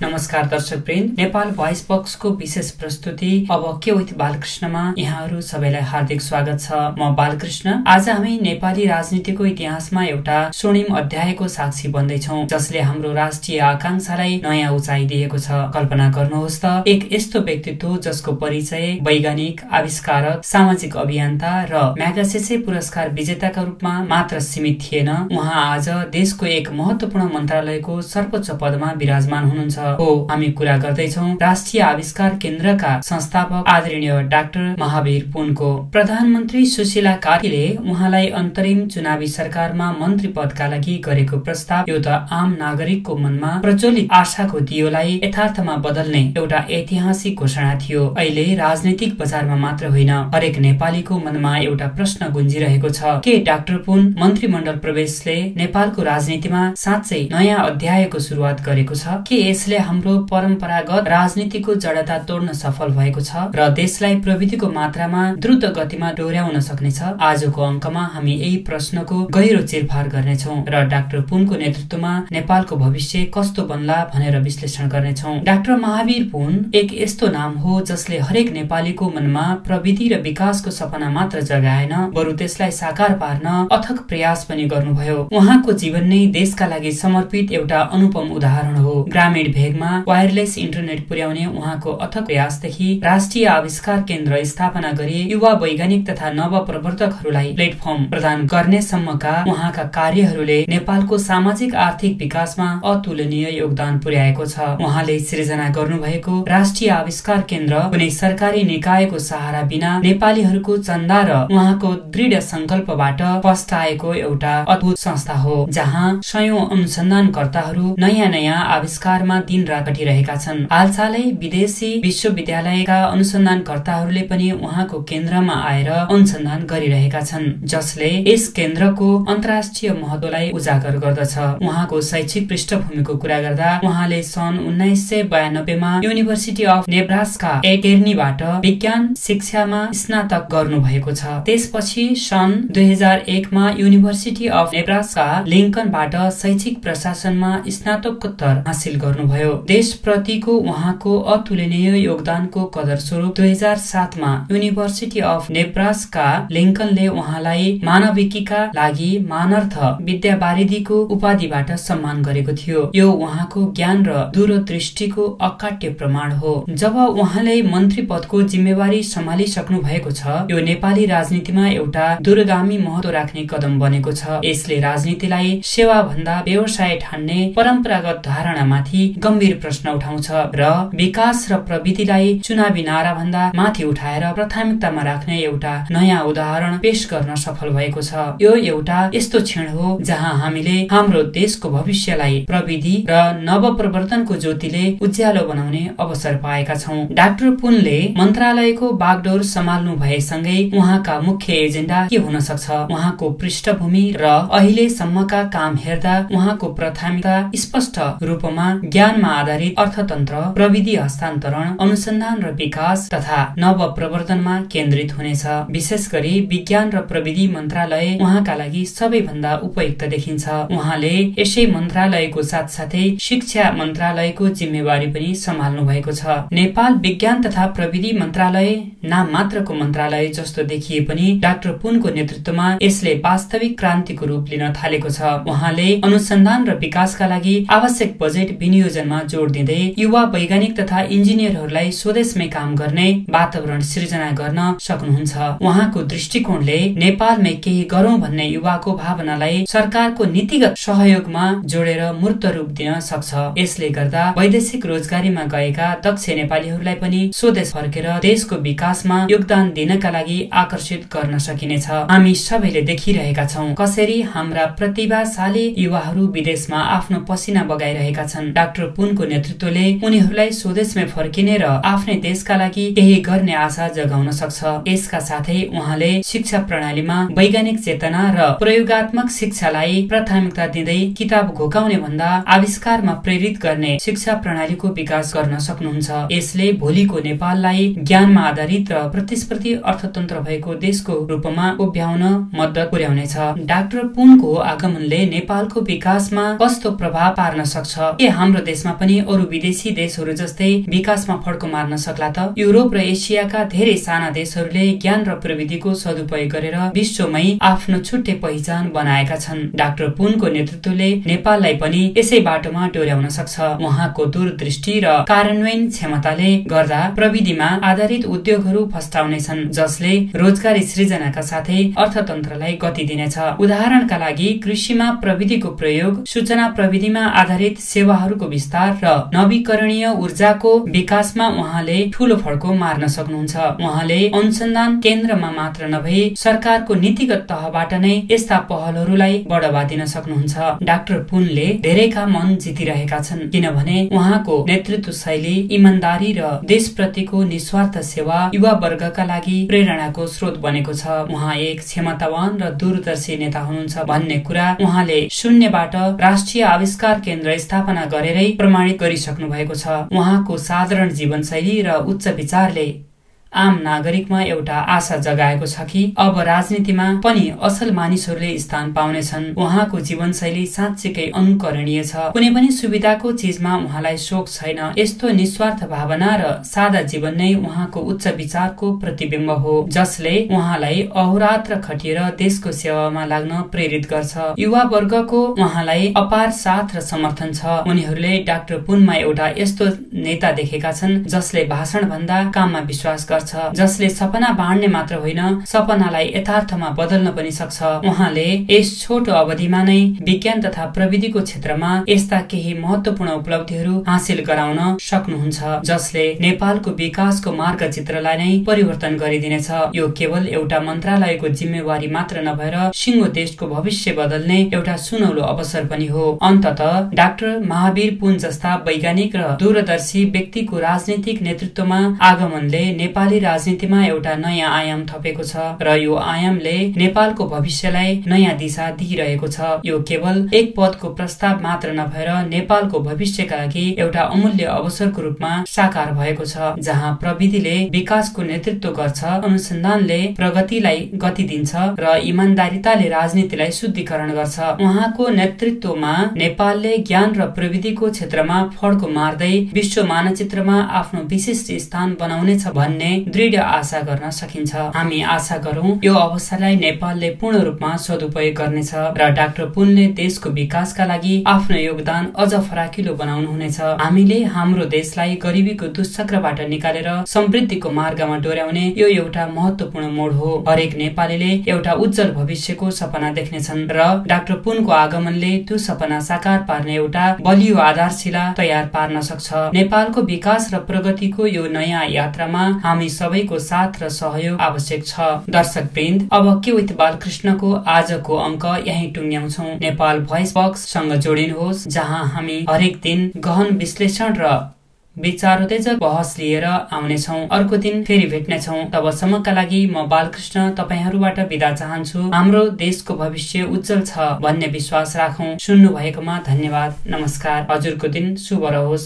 नमस्कार दर्शकवृन्द, नेपाल भोइस बक्सको विशेष प्रस्तुति अब के विथ बालकृष्णमा यहाँहरू सबैलाई हार्दिक स्वागत छ। म बालकृष्ण। आज हामी नेपाली राजनीतिको इतिहासमा एउटा स्वर्णिम अध्यायको साक्षी बन्दैछौँ, जसले हाम्रो राष्ट्रिय आकांक्षालाई नयाँ उचाइ दिएको छ। कल्पना गर्नुहोस् त, एक यस्तो व्यक्तित्व जसको परिचय वैज्ञानिक, आविष्कारक, सामाजिक अभियन्ता र म्यागसेसे पुरस्कार विजेताका रूपमा मात्र सीमित थिएन। उहाँ आज देशको एक महत्वपूर्ण मन्त्रालयको सर्वोच्च पदमा विराजमान हुनुहुन्छ। हामी कुरा गर्दैछौँ राष्ट्रिय आविष्कार केन्द्रका संस्थापक आदरणीय डाक्टर महावीर पुनको। प्रधानमन्त्री सुशीला कार्कीले उहाँलाई अन्तरिम चुनावी सरकारमा मन्त्री पदका लागि गरेको प्रस्ताव यो त आम नागरिकको मनमा प्रज्वलित आशाको दियोलाई यथार्थमा बदल्ने एउटा ऐतिहासिक घोषणा थियो। अहिले राजनीतिक बजारमा मात्र होइन, हरेक नेपालीको मनमा एउटा प्रश्न गुन्जिरहेको छ, के डाक्टर पुन मन्त्रीमण्डल प्रवेशले नेपालको राजनीतिमा साँच्चै नयाँ अध्यायको सुरुवात गरेको छ? के यसले हाम्रो परम्परागत राजनीतिको जडता तोड्न सफल भएको छ र देशलाई प्रविधिको मात्रामा द्रुत गतिमा डोर्याउन सक्नेछ? आजको अङ्कमा हामी यही प्रश्नको गहिरो चिरफार गर्नेछौँ र डाक्टर पुनको नेतृत्वमा नेपालको भविष्य कस्तो बन्ला भनेर विश्लेषण गर्नेछौँ। डाक्टर महावीर पुन एक यस्तो नाम हो जसले हरेक नेपालीको मनमा प्रविधि र विकासको सपना मात्र जगाएन, बरु त्यसलाई साकार पार्न अथक प्रयास पनि गर्नुभयो। उहाँको जीवन नै देशका लागि समर्पित एउटा अनुपम उदाहरण हो। ग्रामीण भेगमा वायरलेस इन्टरनेट पुर्याउने उहाँको अथक प्रयासदेखि राष्ट्रिय आविष्कार केन्द्र स्थापना गरी युवा वैज्ञानिक तथा नव प्रवर्तकहरूलाई प्लेटफर्म प्रदान गर्ने सम्मका उहाँका कार्यहरूले नेपालको सामाजिक आर्थिक विकासमा अतुलनीय योगदान पुर्याएको छ। उहाँले सृजना गर्नुभएको राष्ट्रिय आविष्कार केन्द्र कुनै सरकारी निकायको सहारा बिना नेपालीहरूको चन्दा र उहाँको दृढ संकल्पबाट फस्टाएको एउटा अद्भुत संस्था हो, जहाँ सयौं अनुसन्धानकर्ताहरू नयाँ नयाँ आविष्कारमा दिन रात खटिरहेका छन्। हालसालै विदेशी विश्वविद्यालयका अनुसन्धानकर्ताहरूले पनि उहाँको केन्द्रमा आएर अनुसन्धान गरिरहेका छन्, जसले यस केन्द्रको अन्तर्राष्ट्रिय महत्वलाई उजागर गर्दछ। उहाँको शैक्षिक पृष्ठभूमिको कुरा गर्दा उहाँले सन् 1992 मा युनिभर्सिटी अफ नेब्रास्का केर्नीबाट विज्ञान शिक्षामा स्नातक गर्नुभएको छ। त्यसपछि सन् 2001 मा युनिभर्सिटी अफ नेब्रास्का लिंकनबाट शैक्षिक प्रशासनमा स्नातकोत्तर हासिल गर्नुभयो। देशप्रतिको उहाँको अतुलनीय योगदानको कदर स्वरूप 2007 मा युनिभर्सिटी अफ नेब्रास्का लिंकनले उहाँलाई मानविकीका लागि मानर्थ विद्यावारिधीको उपाधिबाट सम्मान गरेको थियो। यो उहाँको ज्ञान र दूरदृष्टिको अकाट्य प्रमाण हो। जब उहाँले मन्त्री पदको जिम्मेवारी सम्हालिसक्नु भएको छ, यो नेपाली राजनीतिमा एउटा दूरगामी महत्व राख्ने कदम बनेको छ। यसले राजनीतिलाई सेवा भन्दा व्यवसाय ठान्ने परम्परागत धारणामाथि गम्भीर प्रश्न उठाउँछ र विकास र प्रविधिलाई चुनावी नारा भन्दा माथि उठाएर प्राथमिकतामा राख्ने एउटा नयाँ उदाहरण पेश गर्न सफल भएको छ। यो एउटा यस्तो क्षण हो जहाँ हामीले हाम्रो देशको भविष्यलाई प्रविधि र नवप्रवर्तनको ज्योतिले उज्यालो बनाउने अवसर पाएका छौँ। डाक्टर पुनले मन्त्रालयको बागडोर सम्हाल्नु भएसँगै उहाँका मुख्य एजेन्डा के हुन सक्छ? उहाँको पृष्ठभूमि र अहिलेसम्मका काम हेर्दा उहाँको प्राथमिकता स्पष्ट रूपमा ज्ञानमा आधारित अर्थतन्त्र, प्रविधि हस्तान्तरण, अनुसन्धान र विकास तथा नव प्रवर्तनमा केन्द्रित हुनेछ। विशेष गरी विज्ञान र प्रविधि मन्त्रालय उहाँका लागि सबैभन्दा उपयुक्त देखिन्छ। उहाँले यसै मन्त्रालयको साथसाथै शिक्षा मन्त्रालयको जिम्मेवारी पनि सम्हाल्नु भएको छ। नेपाल विज्ञान तथा प्रविधि मन्त्रालय नाम मात्रको मन्त्रालय जस्तो देखिए पनि डाक्टर पुनको नेतृत्वमा यसले वास्तविक क्रान्तिको रूप लिन थालेको छ। उहाँले अनुसन्धान र विकासका लागि आवश्यक बजेट विनियोजनमा जोड दिँदै युवा वैज्ञानिक तथा इन्जिनियरहरूलाई स्वदेशमै काम गर्ने वातावरण सृजना गर्न सक्नुहुन्छ। उहाँको दृष्टिकोणले नेपालमै केही गरौं भन्ने युवाको भावनालाई सरकारको नीतिगत सहयोगमा जोडेर मूर्त रूप दिन सक्छ। यसले गर्दा वैदेशिक रोजगारीमा गएका दक्ष नेपालीहरूलाई पनि स्वदेश फर्केर देशको विकासमा योगदान दिनका लागि आकर्षित गर्न सकिनेछ। हामी सबैले देखिरहेका छौं कसरी हाम्रा प्रतिभाशाली युवाहरू विदेशमा आफ्नो पसिना बगाइरहेका छन्। डाक्टर पुनको नेतृत्वले उनीहरूलाई स्वदेशमै फर्किने र आफ्नै देशका लागि केही गर्ने आशा जगाउन सक्छ। यसका साथै उहाँले शिक्षा प्रणालीमा वैज्ञानिक चेतना र प्रयोगात्मक शिक्षालाई प्राथमिकता दिँदै किताब घोकाउने भन्दा आविष्कारमा प्रेरित गर्ने शिक्षा प्रणालीको विकास गर्न सक्नुहुन्छ। यसले भोलिको नेपाललाई ज्ञानमा आधारित र प्रतिस्पर्धी अर्थतन्त्र भएको देशको रूपमा उभ्याउन मद्दत पुर्याउनेछ। डाक्टर पुनको आगमनले नेपालको विकासमा कस्तो प्रभाव पार्न सक्छ? के हाम्रो देशमा जहाँ पनि अरू विदेशी देशहरू जस्तै विकासमा फड्को मार्न सक्ला त? युरोप र एसियाका धेरै साना देशहरूले ज्ञान र प्रविधिको सदुपयोग गरेर विश्वमै आफ्नो छुट्टै पहिचान बनाएका छन्। डाक्टर पुनको नेतृत्वले नेपाललाई पनि यसै बाटोमा डोर्याउन सक्छ। उहाँको दूरदृष्टि र कार्यान्वयन क्षमताले गर्दा प्रविधिमा आधारित उद्योगहरू फस्टाउनेछन्, जसले रोजगारी सृजनाका साथै अर्थतन्त्रलाई गति दिनेछ। उदाहरणका लागि कृषिमा प्रविधिको प्रयोग, सूचना प्रविधिमा आधारित सेवाहरूको विस्तार र नवीकरणीय ऊर्जाको विकासमा उहाँले ठूलो फड्को मार्न सक्नुहुन्छ। उहाँले अनुसन्धान केन्द्रमा मात्र नभई सरकारको नीतिगत तहबाट नै यस्ता पहलहरूलाई बढावा दिन सक्नुहुन्छ। डाक्टर पुनले धेरैका मन जितिरहेका छन्, किनभने उहाँको नेतृत्व शैली, इमानदारी र देशप्रतिको निस्वार्थ सेवा युवा वर्गका लागि प्रेरणाको स्रोत बनेको छ। उहाँ एक क्षमतावान र दूरदर्शी नेता हुनुहुन्छ भन्ने कुरा उहाँले शून्यबाट राष्ट्रिय आविष्कार केन्द्र स्थापना गरेरै प्रमाणित गरिसक्नु भएको छ। उहाँको साधारण जीवनशैली र उच्च विचारले आम नागरिकमा एउटा आशा जगाएको छ कि अब राजनीतिमा पनि असल मानिसहरूले स्थान पाउनेछन्। उहाँको जीवनशैली साँच्चीकै अनुकरणीय छ। कुनै पनि सुविधाको चीजमा उहाँलाई शोक छैन। यस्तो निस्वार्थ भावना र सादा जीवन नै उहाँको उच्च विचारको प्रतिबिम्ब हो, जसले उहाँलाई अहोरात्र खटिएर देशको सेवामा लाग्न प्रेरित गर्छ। युवा वर्गको उहाँलाई अपार साथ र समर्थन छ। उनीहरूले डाक्टर पुनमा एउटा यस्तो नेता देखेका छन् जसले भाषण भन्दा काममा विश्वास गर्छ, जसले सपना बाँड्ने मात्र होइन, सपनालाई यथार्थमा बदल्न पनि सक्छ। उहाँले यस छोटो अवधिमा नै विज्ञान तथा प्रविधिको क्षेत्रमा यस्ता केही महत्वपूर्ण उपलब्धिहरू हासिल गराउन सक्नुहुन्छ, जसले नेपालको विकासको मार्गचित्रलाई नै परिवर्तन गरिदिनेछ। यो केवल एउटा मन्त्रालयको जिम्मेवारी मात्र नभएर सिङ्गो देशको भविष्य बदल्ने एउटा सुनौलो अवसर पनि हो। अन्ततः डाक्टर महावीर पुन जस्ता वैज्ञानिक र दूरदर्शी व्यक्तिको राजनीतिक नेतृत्वमा आगमनले नेपाली राजनीतिमा एउटा नयाँ आयाम थपेको छ र यो आयामले नेपालको भविष्यलाई नयाँ दिशा दिइरहेको छ। यो केवल एक पदको प्रस्ताव मात्र नभएर नेपालको भविष्यका लागि एउटा अमूल्य अवसरको रूपमा साकार भएको छ, जहाँ प्रविधिले विकासको नेतृत्व गर्छ, अनुसन्धानले प्रगतिलाई गति दिन्छ र इमानदारिताले राजनीतिलाई शुद्धिकरण गर्छ। उहाँको नेतृत्वमा नेपालले ज्ञान र प्रविधिको क्षेत्रमा फड्को मार्दै विश्व मानचित्रमा आफ्नो विशिष्ट स्थान बनाउनेछ भन्ने दृढ आशा गर्न सकिन्छ। हामी आशा गरौं यो अवसरलाई नेपालले पूर्ण रूपमा सदुपयोग गर्नेछ र डाक्टर पुनले देशको विकासका लागि आफ्नो योगदान अझ फराकिलो बनाउनु हुनेछ। हामीले हाम्रो देशलाई गरिबीको दुश्चक्रबाट निकालेर समृद्धिको मार्गमा डोर्याउने यो एउटा महत्वपूर्ण मोड हो। हरेक नेपालीले एउटा उज्जवल भविष्यको सपना देख्नेछन् र डाक्टर पुनको आगमनले त्यो सपना साकार पार्ने एउटा बलियो आधारशिला तयार पार्न सक्छ। नेपालको विकास र प्रगतिको यो नयाँ यात्रामा हामी सबैको साथ र सहयोग आवश्यक छ। दर्शकवृन्द, अब के विथ बालकृष्णको आजको अंक यही टुङ्ग्याउँछौं। नेपाल भोइस बक्स सँग जोडिनुहोस्, जहाँ हामी हरेक दिन गहन विश्लेषण र विचारोत्तेजक बहस लिएर आउनेछौं। अर्को दिन फेरि भेट्नेछौं। तबसम्मका लागि म बालकृष्ण तपाईहरूबाट बिदा चाहन्छु। हाम्रो देशको भविष्य उज्जवल छ भन्ने विश्वास राखौं। सुन्नु भएकोमा धन्यवाद। नमस्कार। हजुरको दिन शुभ रहोस्।